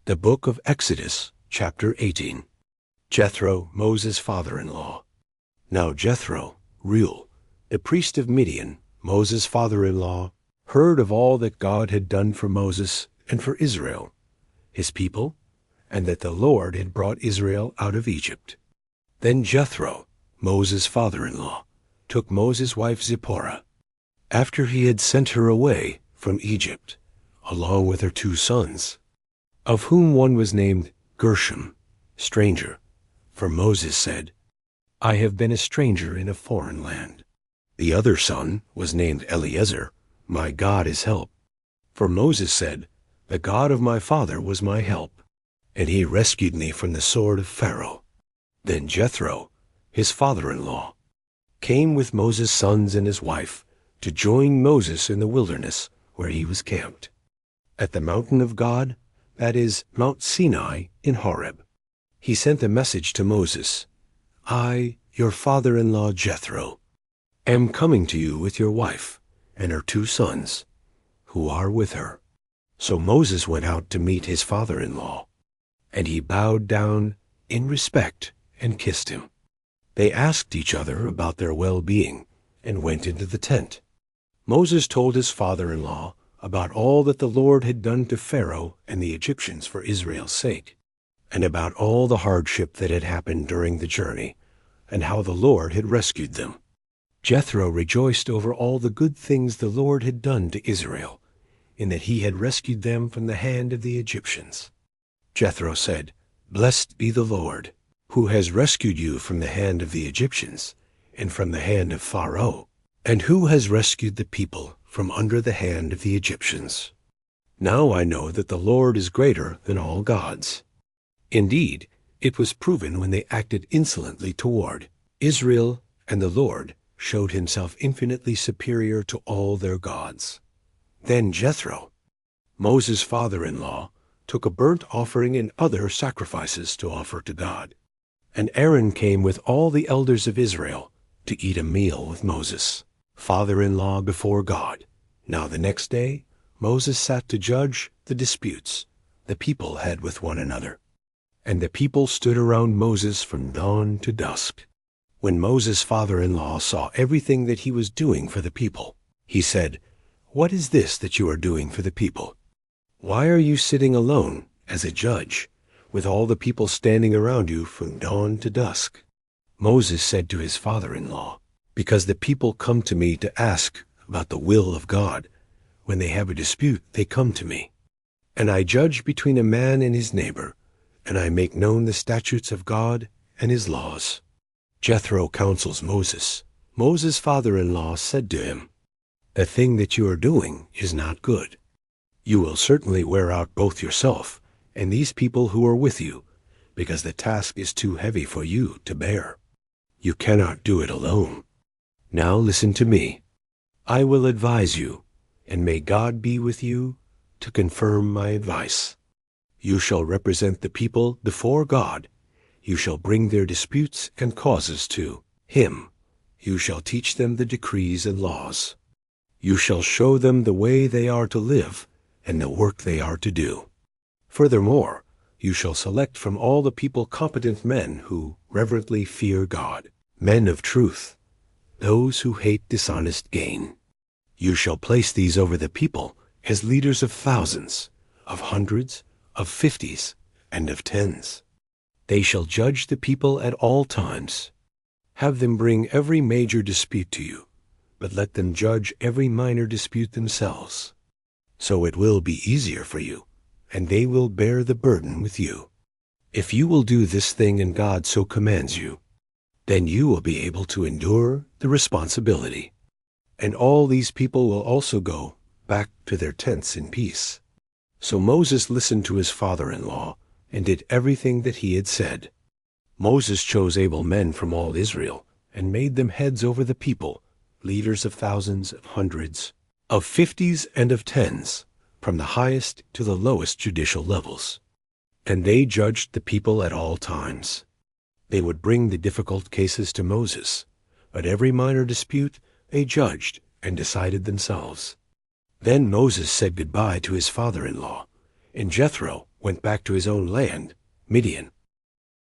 The Book of Exodus, chapter 18. Jethro, Moses' father-in-law. Now Jethro, Reuel, the priest of Midian, Moses' father-in-law, heard of all that God had done for Moses and for Israel, his people, and that the Lord had brought Israel out of Egypt. Then Jethro, Moses' father-in-law, took Moses' wife Zipporah, after he had sent her away from Egypt, along with her 2 sons, of whom one was named Gershom, stranger, for Moses said, I have been a stranger in a foreign land. The other son was named Eleazar, my God is help. For Moses said, the God of my father was my help, and he rescued me from the sword of Pharaoh. Then Jethro, his father-in-law, came with Moses' sons and his wife to join Moses in the wilderness where he was camped, at the mountain of God, that is, Mount Sinai in Horeb. He sent a message to Moses, I, your father-in-law Jethro, am coming to you with your wife and her 2 sons, who are with her. So Moses went out to meet his father-in-law, and he bowed down in respect and kissed him. They asked each other about their well-being and went into the tent. Moses told his father-in-law about all that the Lord had done to Pharaoh and the Egyptians for Israel's sake, and about all the hardship that had happened during the journey, and how the Lord had rescued them. Jethro rejoiced over all the good things the Lord had done to Israel, in that he had rescued them from the hand of the Egyptians. Jethro said, Blessed be the Lord, who has rescued you from the hand of the Egyptians, and from the hand of Pharaoh, and who has rescued the people from under the hand of the Egyptians. Now I know that the Lord is greater than all gods. Indeed, it was proven when they acted insolently toward Israel, and the Lord showed himself infinitely superior to all their gods. Then Jethro, Moses' father-in-law, took a burnt offering and other sacrifices to offer to God. And Aaron came with all the elders of Israel to eat a meal with Moses, father-in-law before God. Now the next day Moses sat to judge the disputes the people had with one another. And the people stood around Moses from dawn to dusk. When Moses' father-in-law saw everything that he was doing for the people, he said, What is this that you are doing for the people? Why are you sitting alone as a judge, with all the people standing around you from dawn to dusk? Moses said to his father-in-law, Because the people come to me to ask about the will of God. When they have a dispute, they come to me. And I judge between a man and his neighbor, and I make known the statutes of God and his laws. Jethro counsels Moses. Moses' father-in-law said to him, The thing that you are doing is not good. You will certainly wear out both yourself and these people who are with you, because the task is too heavy for you to bear. You cannot do it alone. Now listen to me. I will advise you, and may God be with you to confirm my advice. You shall represent the people before God. You shall bring their disputes and causes to him. You shall teach them the decrees and laws. You shall show them the way they are to live and the work they are to do. Furthermore, you shall select from all the people competent men who reverently fear God, men of truth, those who hate dishonest gain. You shall place these over the people as leaders of thousands, of hundreds, of 50s, and of 10s. They shall judge the people at all times. Have them bring every major dispute to you, but let them judge every minor dispute themselves. So it will be easier for you, and they will bear the burden with you. If you will do this thing and God so commands you, then you will be able to endure the responsibility. And all these people will also go back to their tents in peace. So Moses listened to his father-in-law and did everything that he had said. Moses chose able men from all Israel and made them heads over the people, leaders of thousands, of hundreds, of 50s, and of 10s, from the highest to the lowest judicial levels. And they judged the people at all times. They would bring the difficult cases to Moses, but every minor dispute they judged and decided themselves. Then Moses said goodbye to his father-in-law, and Jethro, went back to his own land, Midian.